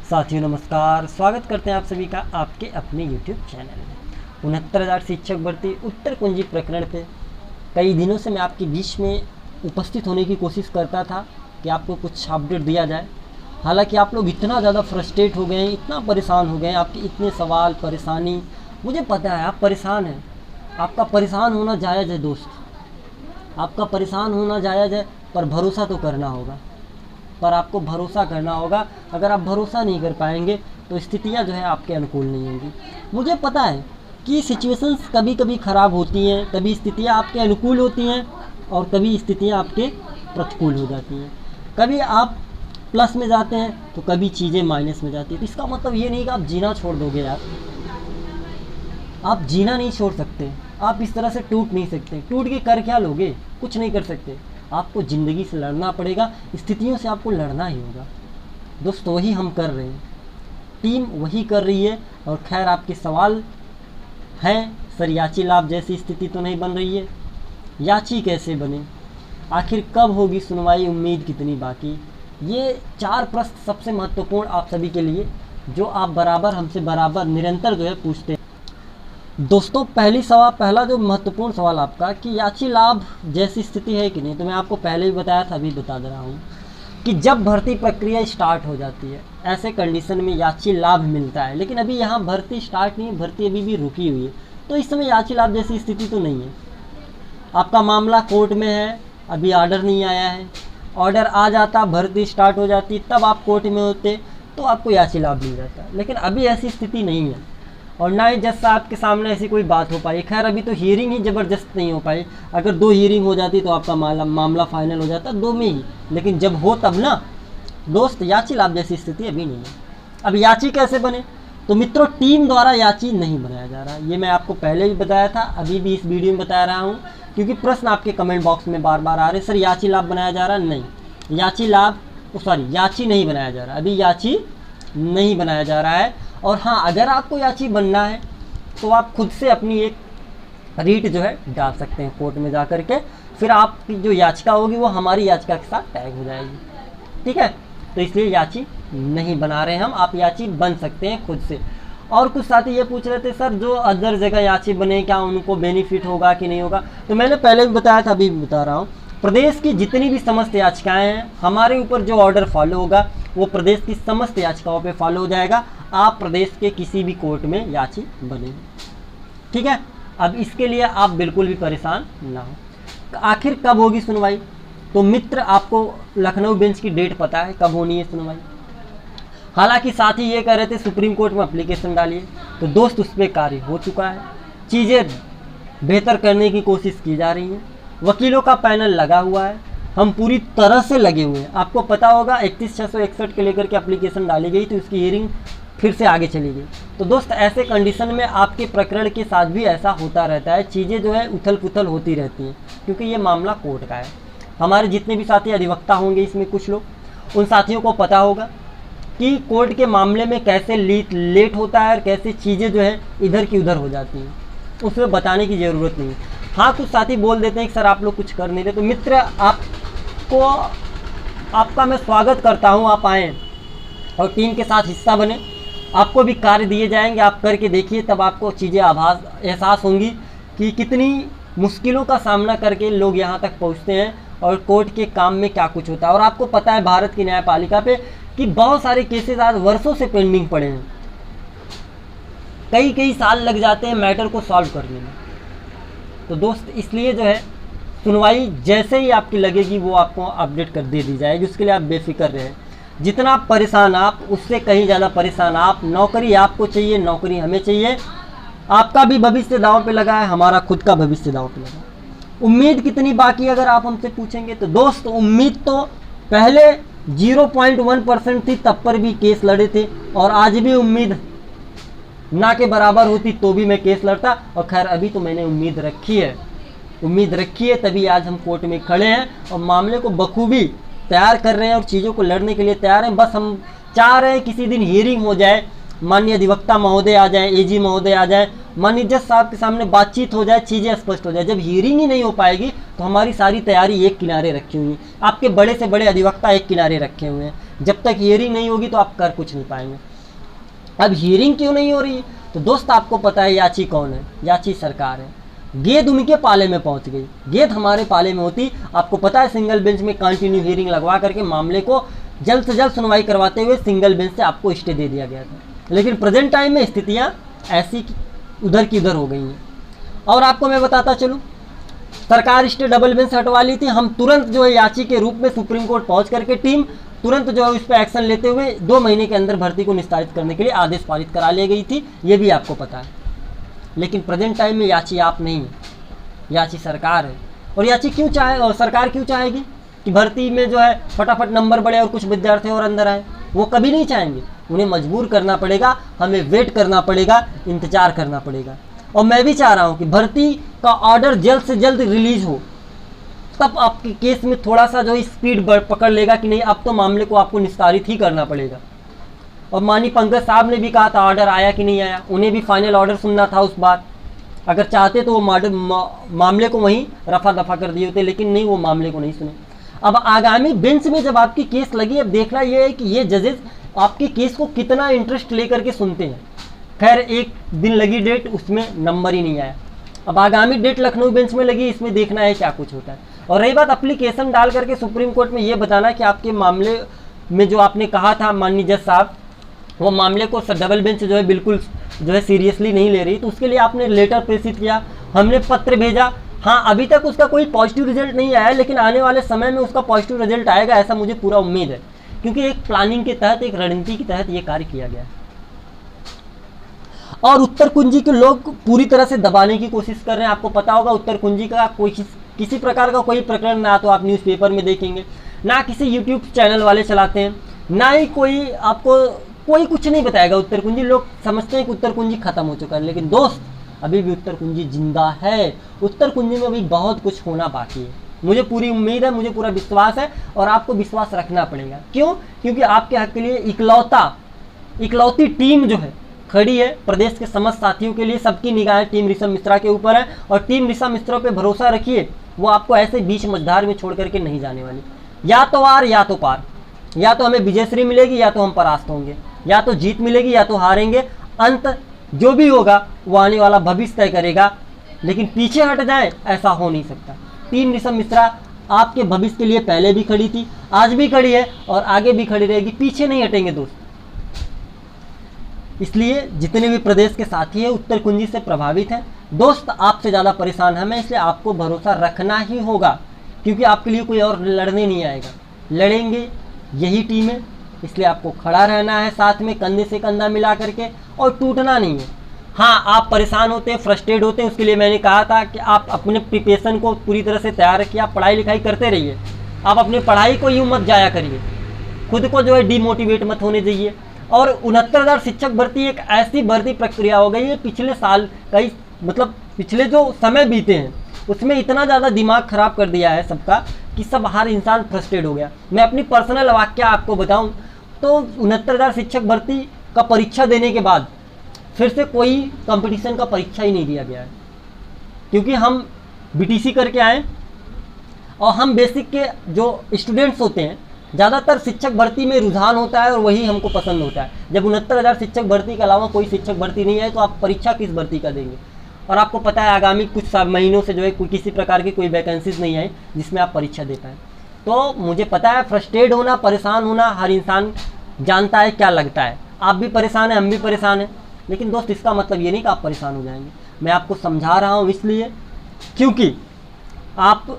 साथियों नमस्कार, स्वागत करते हैं आप सभी का आपके अपने YouTube चैनल में। 69,000 शिक्षक भर्ती उत्तर कुंजी प्रकरण पे कई दिनों से मैं आपके बीच में उपस्थित होने की कोशिश करता था कि आपको कुछ अपडेट दिया जाए। हालांकि आप लोग इतना ज़्यादा फ्रस्ट्रेट हो गए हैं, इतना परेशान हो गए हैं, आपके इतने सवाल परेशानी, मुझे पता है आप परेशान हैं। आपका परेशान होना जायज़ है दोस्त, आपका परेशान होना जायज़ है, पर भरोसा तो करना होगा। पर आपको भरोसा करना होगा। अगर आप भरोसा नहीं कर पाएंगे तो स्थितियां जो है आपके अनुकूल नहीं होंगी। मुझे पता है कि सिचुएशंस कभी कभी ख़राब होती हैं, कभी स्थितियां आपके अनुकूल होती हैं और कभी स्थितियां आपके प्रतिकूल हो जाती हैं। कभी आप प्लस में जाते हैं तो कभी चीज़ें माइनस में जाती हैं। तो इसका मतलब ये नहीं कि आप जीना छोड़ दोगे यार, आप जीना नहीं छोड़ सकते। आप इस तरह से टूट नहीं सकते। टूट के कर क्या लोगे? कुछ नहीं कर सकते। आपको ज़िंदगी से लड़ना पड़ेगा, स्थितियों से आपको लड़ना ही होगा। दोस्तों वही हम कर रहे हैं, टीम वही कर रही है। और खैर आपके सवाल हैं, सर याची लाभ जैसी स्थिति तो नहीं बन रही है, याची कैसे बने, आखिर कब होगी सुनवाई, उम्मीद कितनी बाकी। ये 4 प्रश्न सबसे महत्वपूर्ण आप सभी के लिए, जो आप बराबर हमसे बराबर निरंतर जो है पूछते हैं। दोस्तों पहला जो महत्वपूर्ण सवाल आपका कि याची लाभ जैसी स्थिति है कि नहीं, तो मैं आपको पहले ही बताया था, अभी बता दे रहा हूँ कि जब भर्ती प्रक्रिया स्टार्ट हो जाती है ऐसे कंडीशन में याची लाभ मिलता है। लेकिन अभी यहाँ भर्ती स्टार्ट नहीं है, भर्ती अभी भी रुकी हुई है, तो इस समय याची लाभ जैसी स्थिति तो नहीं है। आपका मामला कोर्ट में है, अभी ऑर्डर नहीं आया है। ऑर्डर आ जाता, भर्ती स्टार्ट हो जाती, तब आप कोर्ट में होते तो आपको याची लाभ मिल जाता। लेकिन अभी ऐसी स्थिति नहीं है और ना ही जज साहब के सामने ऐसी कोई बात हो पाई। खैर अभी तो हियरिंग ही ज़बरदस्त नहीं हो पाई। अगर 2 हियरिंग हो जाती तो आपका मामला फाइनल हो जाता 2 में ही। लेकिन जब हो तब ना दोस्त, याची लाभ जैसी स्थिति अभी नहीं है। अब याची कैसे बने? तो मित्रों टीम द्वारा याची नहीं बनाया जा रहा, ये मैं आपको पहले भी बताया था, अभी भी इस वीडियो में बता रहा हूँ, क्योंकि प्रश्न आपके कमेंट बॉक्स में बार बार आ रहे, सर याची लाभ बनाया जा रहा। नहीं, याची नहीं बनाया जा रहा, अभी याची नहीं बनाया जा रहा है। और हाँ, अगर आपको याची बनना है तो आप खुद से अपनी एक रीट जो है डाल सकते हैं कोर्ट में जा कर के, फिर आपकी जो याचिका होगी वो हमारी याचिका के साथ टैग हो जाएगी, ठीक है। तो इसलिए याची नहीं बना रहे हम, आप याची बन सकते हैं खुद से। और कुछ साथी ये पूछ रहे थे सर जो अदर जगह याची बने क्या उनको बेनिफिट होगा कि नहीं होगा, तो मैंने पहले भी बताया था, अभी भी बता रहा हूँ। प्रदेश की जितनी भी समस्त याचिकाएं हैं, हमारे ऊपर जो ऑर्डर फॉलो होगा वो प्रदेश की समस्त याचिकाओं पे फॉलो हो जाएगा। आप प्रदेश के किसी भी कोर्ट में याची बनेंगे, ठीक है। अब इसके लिए आप बिल्कुल भी परेशान ना हो। आखिर कब होगी सुनवाई? तो मित्र आपको लखनऊ बेंच की डेट पता है कब होनी है सुनवाई। हालांकि साथ ही ये कह रहे थे सुप्रीम कोर्ट में एप्लीकेशन डालिए, तो दोस्त उस पर कार्य हो चुका है, चीज़ें बेहतर करने की कोशिश की जा रही हैं, वकीलों का पैनल लगा हुआ है, हम पूरी तरह से लगे हुए हैं। आपको पता होगा 31,661 के लेकर के एप्लीकेशन डाली गई तो उसकी हियरिंग फिर से आगे चली गई। तो दोस्त ऐसे कंडीशन में आपके प्रकरण के साथ भी ऐसा होता रहता है, चीज़ें जो है उथल पुथल होती रहती हैं, क्योंकि ये मामला कोर्ट का है। हमारे जितने भी साथी अधिवक्ता होंगे इसमें कुछ लोग, उन साथियों को पता होगा कि कोर्ट के मामले में कैसे लेट होता है और कैसे चीज़ें जो है इधर की उधर हो जाती हैं, उसमें बताने की ज़रूरत नहीं है। हाँ, कुछ साथी बोल देते हैं कि सर आप लोग कुछ कर नहीं रहे, तो मित्र आपका मैं स्वागत करता हूँ, आप आएँ और टीम के साथ हिस्सा बने। आपको भी कार्य दिए जाएंगे, आप करके देखिए, तब आपको चीज़ें एहसास होंगी कि कितनी मुश्किलों का सामना करके लोग यहाँ तक पहुँचते हैं और कोर्ट के काम में क्या कुछ होता है। और आपको पता है भारत की न्यायपालिका पे कि बहुत सारे केसेस आज वर्षों से पेंडिंग पड़े हैं, कई साल लग जाते हैं मैटर को सॉल्व करने में। तो दोस्त इसलिए जो है सुनवाई जैसे ही आपकी लगेगी वो आपको अपडेट कर दे दी जाएगी, उसके लिए आप बेफिक्र रहें। जितना परेशान आप, उससे कहीं ज़्यादा परेशान आप। नौकरी आपको चाहिए, नौकरी हमें चाहिए, आपका भी भविष्य दांव पे लगा है, हमारा खुद का भविष्य दांव पे लगा है। उम्मीद कितनी बाकी अगर आप हमसे पूछेंगे तो दोस्त उम्मीद तो पहले 0.1% थी, तब पर भी केस लड़े थे, और आज भी उम्मीद ना के बराबर होती तो भी मैं केस लड़ता। और खैर अभी तो मैंने उम्मीद रखी है, तभी आज हम कोर्ट में खड़े हैं और मामले को बखूबी तैयार कर रहे हैं और चीज़ों को लड़ने के लिए तैयार हैं। बस हम चाह रहे हैं किसी दिन हियरिंग हो जाए माननीय अधिवक्ता महोदय आ जाए, एजी महोदय आ जाए, माननीय जज साहब के सामने बातचीत हो जाए, चीज़ें स्पष्ट हो जाए। जब हियरिंग ही नहीं हो पाएगी तो हमारी सारी तैयारी एक किनारे रखी हुई है, आपके बड़े से बड़े अधिवक्ता एक किनारे रखे हुए हैं। जब तक हियरिंग नहीं होगी तो आप कर कुछ नहीं पाएंगे। अब हियरिंग क्यों नहीं हो रही? तो दोस्त आपको पता है याची कौन है? याची सरकार है। गेंद उनके पाले में पहुंच गई, गेंद हमारे पाले में होती। आपको पता है सिंगल बेंच में कंटिन्यू हियरिंग लगवा करके मामले को जल्द से जल्द सुनवाई करवाते हुए सिंगल बेंच से आपको स्टे दे दिया गया था। लेकिन प्रेजेंट टाइम में स्थितियां ऐसी उधर की उधर हो गई हैं। और आपको मैं बताता चलूँ, सरकार स्टे डबल बेंच हटवा ली थी, हम तुरंत जो है याची के रूप में सुप्रीम कोर्ट पहुंच करके टीम तुरंत जो है उस पर एक्शन लेते हुए 2 महीने के अंदर भर्ती को निस्तारित करने के लिए आदेश पारित करा ली गई थी, ये भी आपको पता है। लेकिन प्रेजेंट टाइम में याची आप नहीं है, याची सरकार है। और याची क्यों चाहे, और सरकार क्यों चाहेगी कि भर्ती में जो है फटाफट नंबर बढ़े और कुछ विद्यार्थी और अंदर आए? वो कभी नहीं चाहेंगे। उन्हें मजबूर करना पड़ेगा, हमें वेट करना पड़ेगा, इंतजार करना पड़ेगा। और मैं भी चाह रहा हूँ कि भर्ती का ऑर्डर जल्द से जल्द रिलीज हो, तब आपके केस में थोड़ा सा जो स्पीड पकड़ लेगा कि नहीं अब तो मामले को आपको निस्तारित ही करना पड़ेगा। और माननीय पंकज साहब ने भी कहा था ऑर्डर आया कि नहीं आया, उन्हें भी फाइनल ऑर्डर सुनना था उस बार। अगर चाहते तो वो मामले को वहीं रफा दफा कर दिए होते, लेकिन नहीं, वो मामले को नहीं सुने। अब आगामी बेंच में जब आपकी केस लगी, अब देखना ये है कि ये जजेस आपके केस को कितना इंटरेस्ट लेकर के सुनते हैं। खैर एक दिन लगी डेट, उसमें नंबर ही नहीं आया। अब आगामी डेट लखनऊ बेंच में लगी, इसमें देखना है क्या कुछ होता है। और रही बात एप्लीकेशन डाल करके सुप्रीम कोर्ट में ये बताना कि आपके मामले में जो आपने कहा था माननीय जज साहब, वो मामले को डबल बेंच जो है बिल्कुल जो है सीरियसली नहीं ले रही, तो उसके लिए आपने लेटर प्रेषित किया, हमने पत्र भेजा। हाँ, अभी तक उसका कोई पॉजिटिव रिजल्ट नहीं आया, लेकिन आने वाले समय में उसका पॉजिटिव रिजल्ट आएगा, ऐसा मुझे पूरा उम्मीद है, क्योंकि एक प्लानिंग के तहत, एक रणनीति के तहत ये कार्य किया गया है। और उत्तर कुंजी के लोग पूरी तरह से दबाने की कोशिश कर रहे हैं। आपको पता होगा उत्तर कुंजी का कोई किसी प्रकार का कोई प्रकरण ना तो आप न्यूज़पेपर में देखेंगे, ना किसी यूट्यूब चैनल वाले चलाते हैं, ना ही कोई आपको कोई कुछ नहीं बताएगा उत्तर कुंजी। लोग समझते हैं कि उत्तर कुंजी खत्म हो चुका है, लेकिन दोस्त अभी भी उत्तर कुंजी जिंदा है। उत्तर कुंजी में अभी बहुत कुछ होना बाकी है। मुझे पूरी उम्मीद है, मुझे पूरा विश्वास है, और आपको विश्वास रखना पड़ेगा। क्यों? क्योंकि आपके हक के लिए इकलौती टीम जो है खड़ी है। प्रदेश के समस्त साथियों के लिए सबकी निगाहें टीम ऋषभ मिश्रा के ऊपर है, और टीम ऋषभ मिश्रा पे भरोसा रखिए, वो आपको ऐसे बीच मझधार में छोड़ करके नहीं जाने वाली। या तो आर या तो पार, या तो हमें विजयश्री मिलेगी या तो हम परास्त होंगे, या तो जीत मिलेगी या तो हारेंगे। अंत जो भी होगा वो आने वाला भविष्य तय करेगा, लेकिन पीछे हट जाए ऐसा हो नहीं सकता। टीम ऋषभ मिश्रा आपके भविष्य के लिए पहले भी खड़ी थी, आज भी खड़ी है और आगे भी खड़ी रहेगी, पीछे नहीं हटेंगे दोस्त। इसलिए जितने भी प्रदेश के साथी हैं उत्तर कुंजी से प्रभावित हैं, दोस्त आपसे ज़्यादा परेशान है मैं, इसलिए आपको भरोसा रखना ही होगा, क्योंकि आपके लिए कोई और लड़ने नहीं आएगा, लड़ेंगे यही टीम है। इसलिए आपको खड़ा रहना है साथ में, कंधे से कंधा मिला करके, और टूटना नहीं है। हाँ, आप परेशान होते हैं, फ्रस्ट्रेट होते हैं, उसके लिए मैंने कहा था कि आप अपने प्रिपरेशन को पूरी तरह से तैयार रखिए, आप पढ़ाई लिखाई करते रहिए, आप अपनी पढ़ाई को यूँ मत जाया करिए, खुद को जो है डिमोटिवेट मत होने दीजिए। और 69,000 शिक्षक भर्ती एक ऐसी भर्ती प्रक्रिया हो गई है, पिछले साल पिछले जो समय बीते हैं उसमें इतना ज़्यादा दिमाग ख़राब कर दिया है सबका कि सब हर इंसान फ्रस्ट्रेट हो गया। मैं अपनी पर्सनल वाक्य आपको बताऊं तो 69,000 शिक्षक भर्ती का परीक्षा देने के बाद फिर से कोई कंपटीशन का परीक्षा ही नहीं दिया गया है, क्योंकि हम बीटीसी करके आए और हम बेसिक के जो स्टूडेंट्स होते हैं, ज़्यादातर शिक्षक भर्ती में रुझान होता है और वही हमको पसंद होता है। जब 69,000 शिक्षक भर्ती के अलावा कोई शिक्षक भर्ती नहीं है तो आप परीक्षा किस भर्ती का देंगे? और आपको पता है आगामी कुछ महीनों से जो है किसी प्रकार की कोई वैकेंसीज नहीं है जिसमें आप परीक्षा दे पाएँ। तो मुझे पता है फ्रस्ट्रेट होना, परेशान होना हर इंसान जानता है क्या लगता है। आप भी परेशान हैं, हम भी परेशान हैं, लेकिन दोस्त इसका मतलब ये नहीं कि आप परेशान हो जाएंगे। मैं आपको समझा रहा हूँ इसलिए क्योंकि आप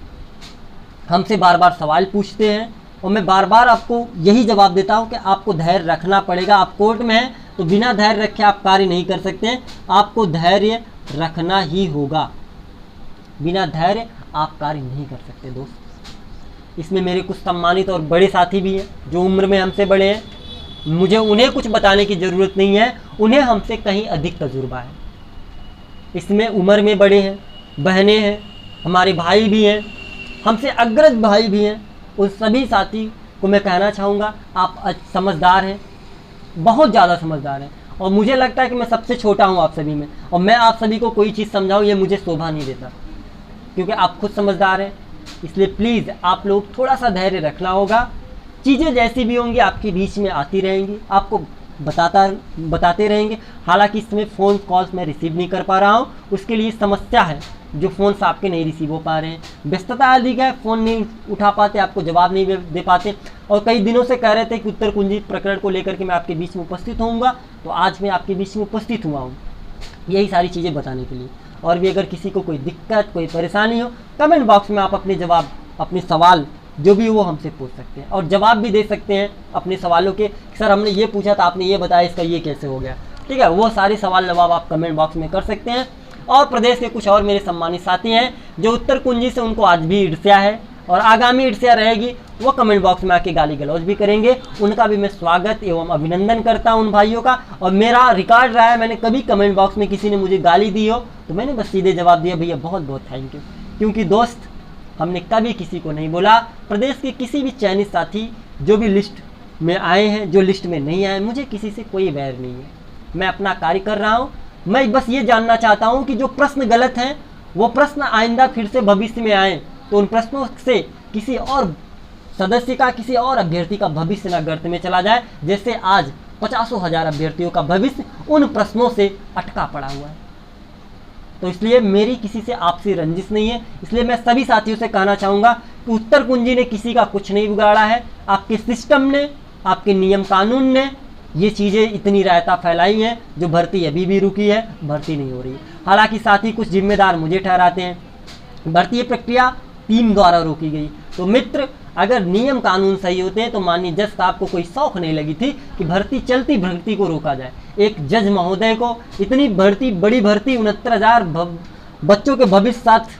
हमसे बार बार सवाल पूछते हैं और मैं बार बार आपको यही जवाब देता हूँ कि आपको धैर्य रखना पड़ेगा। आप कोर्ट में हैं तो बिना धैर्य रखे आप कार्य नहीं कर सकते, आपको धैर्य रखना ही होगा। बिना धैर्य आप कार्य नहीं कर सकते दोस्त। इसमें मेरे कुछ सम्मानित और बड़े साथी भी हैं जो उम्र में हमसे बड़े हैं, मुझे उन्हें कुछ बताने की ज़रूरत नहीं है, उन्हें हमसे कहीं अधिक तजुर्बा है। इसमें उम्र में बड़े हैं, बहनें हैं, हमारे भाई भी हैं, हमसे अग्रज भाई भी हैं। उन सभी साथी को मैं कहना चाहूँगा आप समझदार हैं, बहुत ज़्यादा समझदार हैं, और मुझे लगता है कि मैं सबसे छोटा हूँ आप सभी में, और मैं आप सभी को कोई चीज़ समझाऊँ ये मुझे शोभा नहीं देता, क्योंकि आप खुद समझदार हैं। इसलिए प्लीज़ आप लोग थोड़ा सा धैर्य रखना होगा। चीज़ें जैसी भी होंगी आपके बीच में आती रहेंगी, आपको बताते रहेंगे। हालांकि इसमें फ़ोन कॉल्स मैं रिसीव नहीं कर पा रहा हूँ, उसके लिए समस्या है, जो फ़ोन्स आपके नहीं रिसीव हो पा रहे हैं, व्यस्तता अधिक है, फ़ोन नहीं उठा पाते, आपको जवाब नहीं दे पाते। और कई दिनों से कह रहे थे कि उत्तर कुंजी प्रकरण को लेकर के मैं आपके बीच में उपस्थित होऊंगा, तो आज मैं आपके बीच में उपस्थित हुआ हूँ यही सारी चीज़ें बताने के लिए। और भी अगर किसी को कोई दिक्कत, कोई परेशानी हो, कमेंट बॉक्स में आप अपने जवाब, अपने सवाल जो भी वो हमसे पूछ सकते हैं, और जवाब भी दे सकते हैं अपने सवालों के। सर हमने ये पूछा था, आपने ये बताया, इसका ये कैसे हो गया, ठीक है। वो सारे सवाल जवाब आप कमेंट बॉक्स में कर सकते हैं। और प्रदेश के कुछ और मेरे सम्मानित साथी हैं जो उत्तर कुंजी से उनको आज भी ईर्ष्या है और आगामी ईर्ष्या रहेगी, वो कमेंट बॉक्स में आके गाली गलौज भी करेंगे। उनका भी मैं स्वागत एवं अभिनंदन करता हूं उन भाइयों का। और मेरा रिकॉर्ड रहा है, मैंने कभी कमेंट बॉक्स में किसी ने मुझे गाली दी हो तो मैंने बस सीधे जवाब दिया, भैया बहुत बहुत थैंक यू। क्योंकि दोस्त, हमने कभी किसी को नहीं बोला। प्रदेश के किसी भी चयनित साथी जो भी लिस्ट में आए हैं, जो लिस्ट में नहीं आए, मुझे किसी से कोई वैर नहीं है। मैं अपना कार्य कर रहा हूँ। मैं बस ये जानना चाहता हूँ कि जो प्रश्न गलत हैं वो प्रश्न आइंदा फिर से भविष्य में आए तो उन प्रश्नों से किसी और सदस्य का, किसी और अभ्यर्थी का भविष्य न गर्त में चला जाए, जैसे आज 50,000 अभ्यर्थियों का भविष्य उन प्रश्नों से अटका पड़ा हुआ है। तो इसलिए मेरी किसी से आपसी रंजिश नहीं है। इसलिए मैं सभी साथियों से कहना चाहूँगा कि उत्तर कुंजी ने किसी का कुछ नहीं बिगाड़ा है। आपके सिस्टम ने, आपके नियम कानून ने ये चीज़ें इतनी रायता फैलाई हैं जो भर्ती अभी भी रुकी है, भर्ती नहीं हो रही। हालांकि साथी कुछ जिम्मेदार मुझे ठहराते हैं। भर्ती प्रक्रिया टीम द्वारा रोकी गई। तो मित्र, अगर नियम कानून सही होते हैं तो माननीय जज साहब को कोई शौक नहीं लगी थी कि भर्ती, चलती भर्ती को रोका जाए। एक जज महोदय को इतनी भर्ती, बड़ी भर्ती, 69,000 बच्चों के भविष्य साथ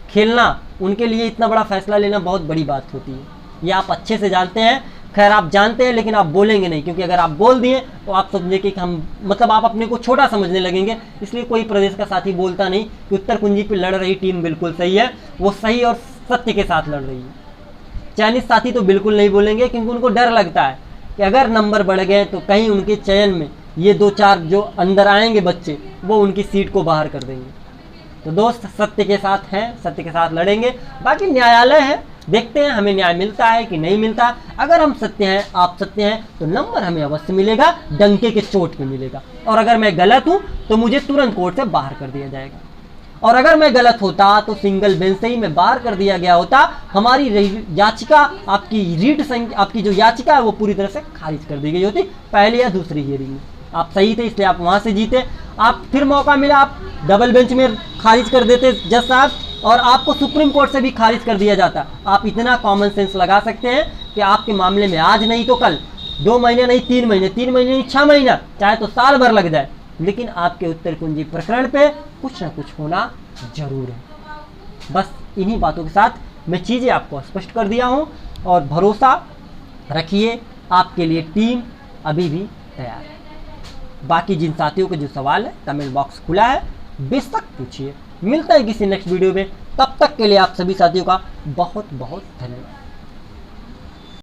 खेलना, उनके लिए इतना बड़ा फैसला लेना बहुत बड़ी बात होती है। ये आप अच्छे से जानते हैं। खैर आप जानते हैं, लेकिन आप बोलेंगे नहीं, क्योंकि अगर आप बोल दिए तो आप समझे कि हम, मतलब आप अपने को छोटा समझने लगेंगे। इसलिए कोई प्रदेश का साथी बोलता नहीं कि उत्तर कुंजी पे लड़ रही टीम बिल्कुल सही है, वो सही और सत्य के साथ लड़ रही है। चयनित साथी तो बिल्कुल नहीं बोलेंगे, क्योंकि उनको डर लगता है कि अगर नंबर बढ़ गए तो कहीं उनके चयन में ये 2-4 जो अंदर आएंगे बच्चे, वो उनकी सीट को बाहर कर देंगे। तो दोस्त, सत्य के साथ हैं, सत्य के साथ लड़ेंगे। बाकी न्यायालय है, देखते हैं हमें न्याय मिलता है कि नहीं मिलता। अगर हम सत्य हैं, आप सत्य हैं, तो नंबर हमें अवश्य मिलेगा, डंके के चोट पे मिलेगा। और अगर मैं गलत हूं तो मुझे तुरंत कोर्ट से बाहर कर दिया जाएगा। और अगर मैं गलत होता तो सिंगल बेंच से ही मैं बाहर कर दिया गया होता। हमारी याचिका, आपकी रीट संख्या, आपकी जो याचिका है वो पूरी तरह से खारिज कर दी गई होती पहली या दूसरी हियरिंग में। आप सही थे, इसलिए आप वहां से जीते। आप फिर मौका मिला, आप डबल बेंच में खारिज कर देते जज साहब, और आपको सुप्रीम कोर्ट से भी खारिज कर दिया जाता। आप इतना कॉमन सेंस लगा सकते हैं कि आपके मामले में आज नहीं तो कल, 2 महीने नहीं 3 महीने, 3 महीने नहीं 6 महीना, चाहे तो साल भर लग जाए, लेकिन आपके उत्तर कुंजी प्रकरण पे कुछ ना कुछ होना जरूर है। बस इन्हीं बातों के साथ मैं चीज़ें आपको स्पष्ट कर दिया हूँ, और भरोसा रखिए, आपके लिए टीम अभी भी तैयार है। बाकी जिन साथियों के जो सवाल है, कमेंट बॉक्स खुला है, बेशक पूछिए। मिलता है किसी नेक्स्ट वीडियो में, तब तक के लिए आप सभी साथियों का बहुत बहुत धन्यवाद।